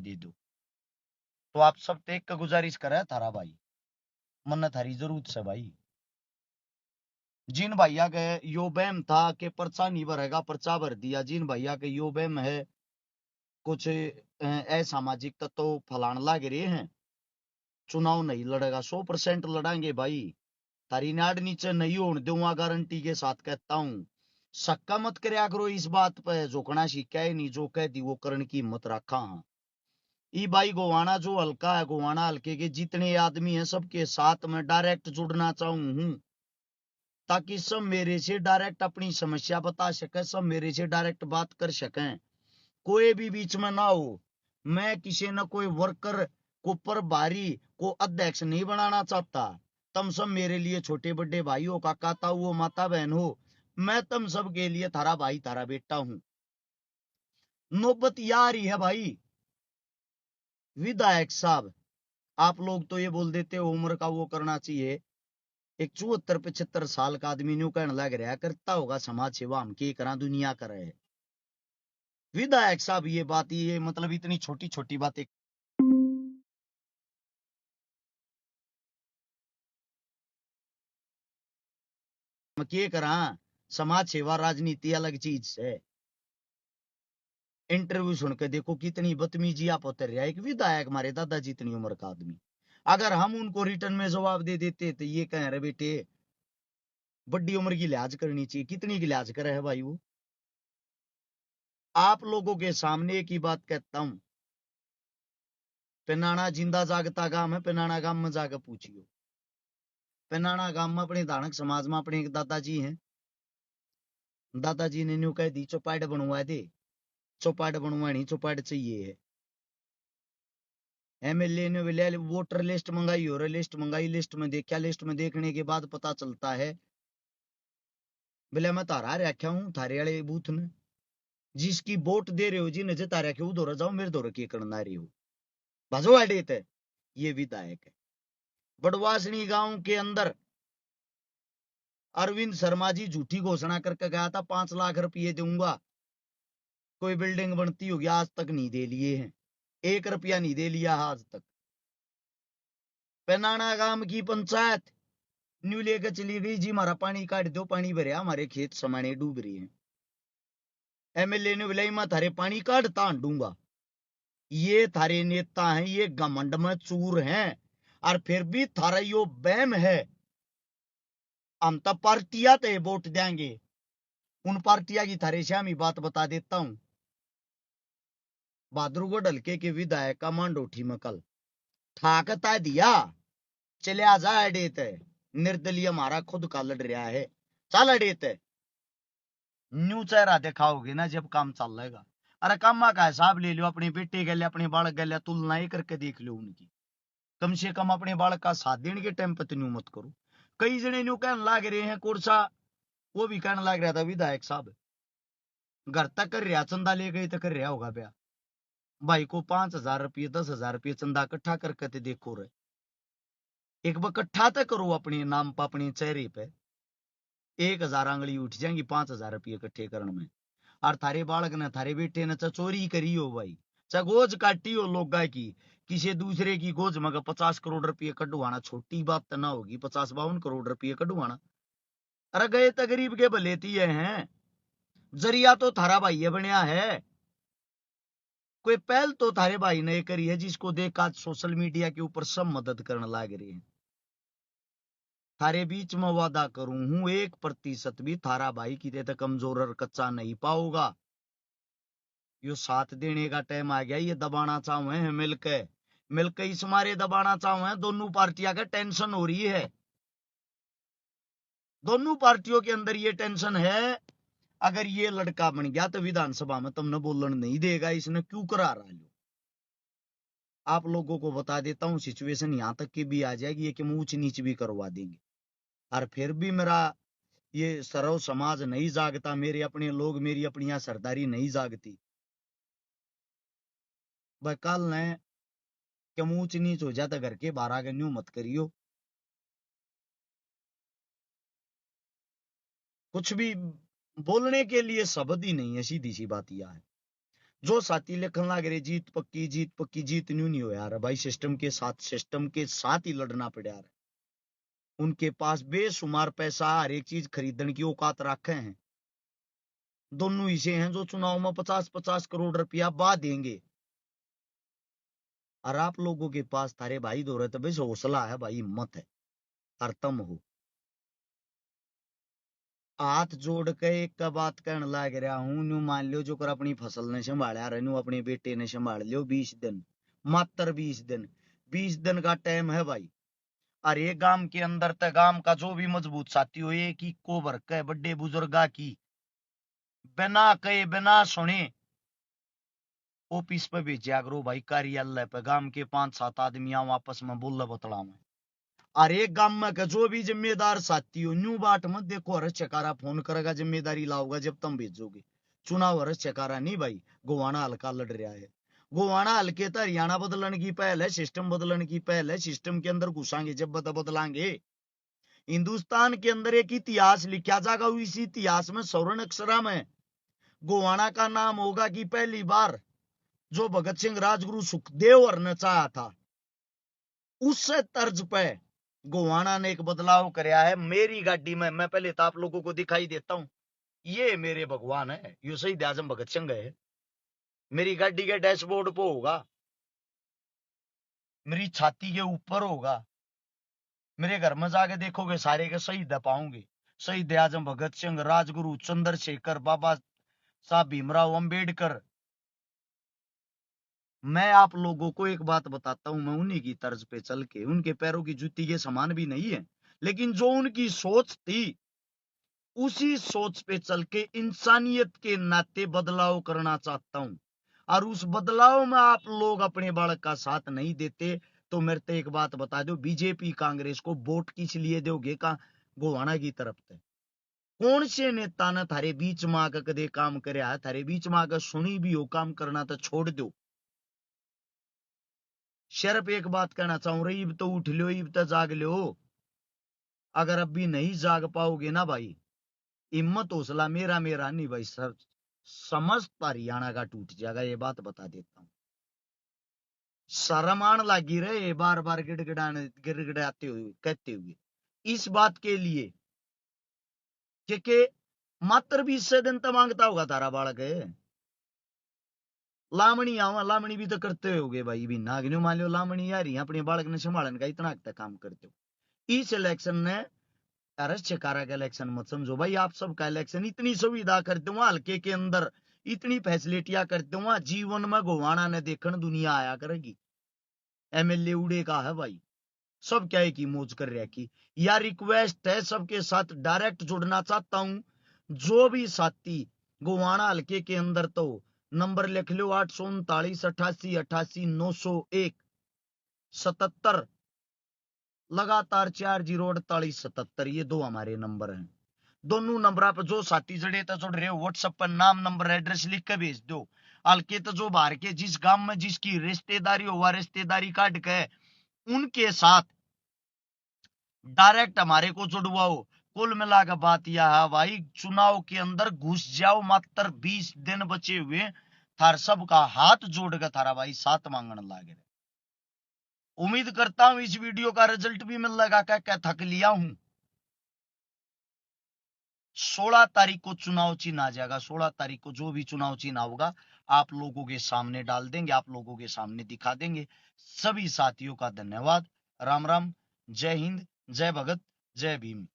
में दे दो। तो आप सब देख के गुजारिश करे थारा भाई, मन थारी जरूरत से भाई। जिन भैया के यो बैम था कि पर्चा नहीं भरेगा, पर्चा भर दिया। जिन भैया के यो बैम है कुछ असामाजिक तत्व फलान लाग रहे हैं, चुनाव नहीं लड़ेगा, 100% लड़ाएंगे भाई। तारी नाड़ नीचे नहीं होने दूंगा, गारंटी के साथ कहता हूं। सक्का मत करया करो इस बात पे, जोकना सीखा है नहीं, जो कह दी वो करने की हिम्मत रखा। हाँ ई भाई गोवाना जो हल्का है, गोवाना हल्के के जितने आदमी हैं सबके साथ में डायरेक्ट जुड़ना चाहूं हूं, ताकि सब मेरे से डायरेक्ट अपनी समस्या बता सके, सब मेरे से डायरेक्ट बात कर सकें, कोई भी बीच में ना हो। मैं किसी न कोई वर्कर को प्रभारी को अध्यक्ष नहीं बनाना चाहता। तुम सब मेरे लिए छोटे बड़े भाई हो, काका ताऊ हो, माता बहन हो। मैं तुम सब के लिए थारा भाई थारा बेटा हूं। नौबत यार ही है भाई। विधायक साहब, आप लोग तो ये बोल देते हो उम्र का वो करना चाहिए। एक 74-75 साल का आदमी न्यू कहने लग रहा करता होगा समाज सेवा, हम के करा दुनिया करे। विधायक साहब ये बात, ये मतलब इतनी छोटी छोटी बातें के करा। समाज सेवा राजनीति अलग चीज है। इंटरव्यू सुन के देखो कितनी बदतमीजी आप उतर रहा है। एक विधायक हमारे दादाजी जितनी उम्र का आदमी, अगर हम उनको रिटर्न में जवाब दे देते तो ये कह रहे बेटे बड़ी उम्र की लिहाज करनी चाहिए। कितनी की लिहाज करे है भाई वो। आप लोगों के सामने एक ही बात कहता हूं, पेनाना जिंदा जागता गांव है, पेनाना गांव में जाकर पूछियो। पेनाना गांव में अपने धानक समाज में अपने एक दादाजी हैं, दादाजी ने न्यू कह दी चौपाट बनवा दे, चौपाट बनवानी, चौपाट चाहिए है। एमएलए ने बोले वोटर लिस्ट मंगाई, और लिस्ट मंगाई, लिस्ट में देखा, लिस्ट में देखने के बाद पता चलता है बोले मैं तारा रखा हूं थारे वाले बूथ में, जिसकी वोट दे रहे हो जी नजर तारा के उधर जाओ, मेरे दौर के करना रही हो भजो अडेत है। ये विधायक है। बड़वासनी गांव के अंदर अरविंद शर्मा जी झूठी घोषणा करके गया था 5 लाख रुपये दूंगा, कोई बिल्डिंग बनती होगी, आज तक नहीं दे लिए हैं, 1 रुपया नहीं दे लिया आज तक। पेनाना गांव की पंचायत न्यू लेकर चली गई जी, हमारा पानी काट दो, पानी भरिया, हमारे खेत समाने डूब रही हैं। एमएलए ने बोला मैं थारे पानी काटता हूंगा। ये थारे नेता हैं, ये घमंड में चूर हैं, और फिर भी थारा यो बैम है हम तो पार्टियां ते वोट देंगे। उन पार्टियां की थारे से ही बात बता देता हूं। बहादुरगढ़ हल्के के विधायक का मांडोठी में कल ठाकता दिया, चले आ जा अडेत है, निर्दलीय हमारा खुद का लड़ रहा है, चल अडेत है। न्यू चेहरा दिखाओगे ना जब काम चल रहेगा। अरे कामा का हिसाब ले लो, अपने बेटे गले अपने बालक गले तुलना ही करके देख लो उनकी। कम से कम अपने बालक का साथ देने के टाइम पर न्यू मत करो। कई जने न्यू कहने लग रहे हैं कोर्सा, वो भी कहने लग रहा था विधायक साहब घर तक कर रहा, चंदा ले गई तो कर रहा होगा ब्याह। भाई को 5,000 रुपये 10,000 रुपये चंदा इकट्ठा करके ते देखो रे, एक बार इकट्ठा तो करो अपने नाम पर, अपने चेहरे पे 1,000 आंगली उठ जाएंगी 5,000 रुपये इकट्ठे करने में। और थारे बालक ने थारे बेटे ने चोरी करी हो भाई, चाहे गोज काटी हो लोग की, किसी दूसरे की गोज में 50 करोड़ रुपये कटवाना छोटी बात तो ना होगी। 50-52 करोड़ रुपये कटवाना, अरे गए तो गरीब के भले तिये हैं। जरिया तो थारा भाई बनया है, कोई पहल तो थारे भाई ने करी है, जिसको देख आज सोशल मीडिया के ऊपर सब मदद करने लग रहे हैं। थारे बीच में वादा करूं हूं 1% भी थारा भाई की तो कमजोर और कच्चा नहीं पाओगा। यो साथ देने का टाइम आ गया, ये दबाना चाहूं है मिलके, मिलके इस मारे दबाना चाहूं है। दोनों पार्टियां का टेंशन हो रही है, दोनों पार्टियों के अंदर ये टेंशन है। अगर ये लड़का बन गया तो विधानसभा में तुमने बोलन नहीं देगा, इसने क्यों करा रहा लो। आप लोगों को बता देता हूं सिचुएशन यहां तक की भी आ जाएगी, ये कि ऊंच नीच भी करवा देंगे। और फिर भी मेरा ये सर्व समाज नहीं जागता, मेरे अपने लोग, मेरी अपनी सरदारी नहीं जागती, वह कल ने कि ऊंच नीच हो जाता घर के बाहर आगे न्यू मत करियो। कुछ भी बोलने के लिए शब्द ही नहीं है, सीधी सी बात यह है। जो साथी लिखन लग रहे जीत पक्की जीत पक्की, जीत न्यू नहीं हो यार भाई, सिस्टम के साथ ही लड़ना पड़ा यार। उनके पास बेशुमार पैसा, हर एक चीज खरीदने की औकात रखे हैं। दोनों इसे हैं जो चुनाव में 50-50 करोड़ रुपया बा देंगे। और आप लोगों के पास थारे भाई दो रहे तो बस हौसला है भाई, हिम्मत है, और तम हो। हाथ जोड़ के एक का बात कहने लग रहा हूं, न्यू मान लो जो कर अपनी फसल ने संभाला रहे, न्यू अपने बेटे ने संभाल लियो 20 दिन, मात्र 20 दिन, 20 दिन का टाइम है भाई। और एक गांव के अंदर तक गांव का जो भी मजबूत साथी हो, एक ही को भर के बड़े बुजुर्गा की बिना कहे बिना सुने ऑफिस पे भेजा करो भाई, कार्यालय पे। गांव के 5-7 आदमी आओ आपस में बोल बतला में। और एक गांव में का जो भी जिम्मेदार साथी हो, न्यू बाट मत देखो हरस चकारा फोन करेगा, जिम्मेदारी लाओगा जब तुम भेजोगे। चुनाव हरस चकारा नहीं भाई, गोवाना हल्का लड़ रहा है। गोवाना हल्के तो हरियाणा बदलने की पहल है, सिस्टम बदलने की पहल है। सिस्टम के अंदर घुसांगे जब बदलांगे। हिंदुस्तान के अंदर एक इतिहास लिखा जाएगा, इस इतिहास में स्वर्ण अक्षरा में गोवाना का नाम होगा कि पहली बार जो भगत सिंह राजगुरु सुखदेव और ने चाहा था, उस तर्ज पे गोवाना ने एक बदलाव कराया है। मेरी गाड़ी में, मैं पहले तो आप लोगों को दिखाई देता हूं, ये मेरे भगवान है, ये शहीद आजम भगत सिंह है। मेरी गाड़ी के डैशबोर्ड पे होगा, मेरी छाती के ऊपर होगा। मेरे घर में जाके देखोगे सारे के शहीद पाओगे, शहीद आजम भगत सिंह, राजगुरु, चंद्रशेखर, बाबा साहब भीमराव अंबेडकर। मैं आप लोगों को एक बात बताता हूं, मैं उन्हीं की तर्ज पे चल के, उनके पैरों की जूती के समान भी नहीं है, लेकिन जो उनकी सोच थी उसी सोच पे चल के इंसानियत के नाते बदलाव करना चाहता हूं। और उस बदलाव में आप लोग अपने बालक का साथ नहीं देते तो मेरे को एक बात बता दो, बीजेपी कांग्रेस को वोट किस लिए दोगे का गोवाना की तरफ से? कौन से नेता ने थारे बीच में आकर कदे काम करया? थारे बीच में आकर सुनी भी हो काम करना तो छोड़ दो। सिर्फ एक बात कहना चाहूं रही, इब तो उठ लो, इब तो जाग लो। अगर अब भी नहीं जाग पाओगे ना भाई, हिम्मत हौसला मेरा मेरा नहीं भाई, सर समस्त हरियाणा का टूट जाएगा, ये बात बता देता हूं। शर्म आने लगी रहे बार बार गिड़गिड़ाते हुए, कहते हुए इस बात के लिए कि मात्र 20 दिन तो मांगता होगा तारा बालक है। लामणी आवा, लामणी भी तो करते होगे भाई, भी नागन्यो मान लो लामणी आ रही अपने बालक ने संभालन का, इतना तक काम करते हो। इस इलेक्शन ने, अरस चकारा का इलेक्शन मत समझो भाई, आप सबका इलेक्शन। इतनी सुविधा करते हुआ हल्के के अंदर, इतनी फैसिलिटियां करते हुआ, जीवन में गोवाना ने देखने दुनिया आया करेगी। एमएलए उड़े का है भाई, सब क्या है कि मौज कर रहा की। या रिक्वेस्ट है सबके साथ डायरेक्ट जुड़ना चाहता हूं, जो भी साथी गोवाना हल्के के अंदर, तो नंबर लिख लो 83988890177, लगातार 404877, ये दो हमारे नंबर हैं। दोनों नंबर पर जो साथी जड़े तो जुड़ रहे हो, व्हाट्सएप पर नाम नंबर एड्रेस लिख के भेज दो। हल्के तो जो बाहर के जिस गांव में जिसकी रिश्तेदारी हो, वह रिश्तेदारी काट के उनके साथ डायरेक्ट हमारे को जुड़वाओ। कुल मिला के बात यह है भाई, चुनाव के अंदर घुस जाओ, मात्र 20 दिन बचे हुए, थार सबका हाथ जोड़ के थारा भाई साथ मांगने लागे। उम्मीद करता हूं इस वीडियो का रिजल्ट भी मिल लगा, क्या थक लिया हूं। 16 तारीख को चुनाव चिन्ह आ जाएगा, 16 तारीख को जो भी चुनाव चिन्ह होगा आप लोगों के सामने डाल देंगे, आप लोगों के सामने दिखा देंगे। सभी साथियों का धन्यवाद। राम राम, जय हिंद, जय भगत, जय भीम।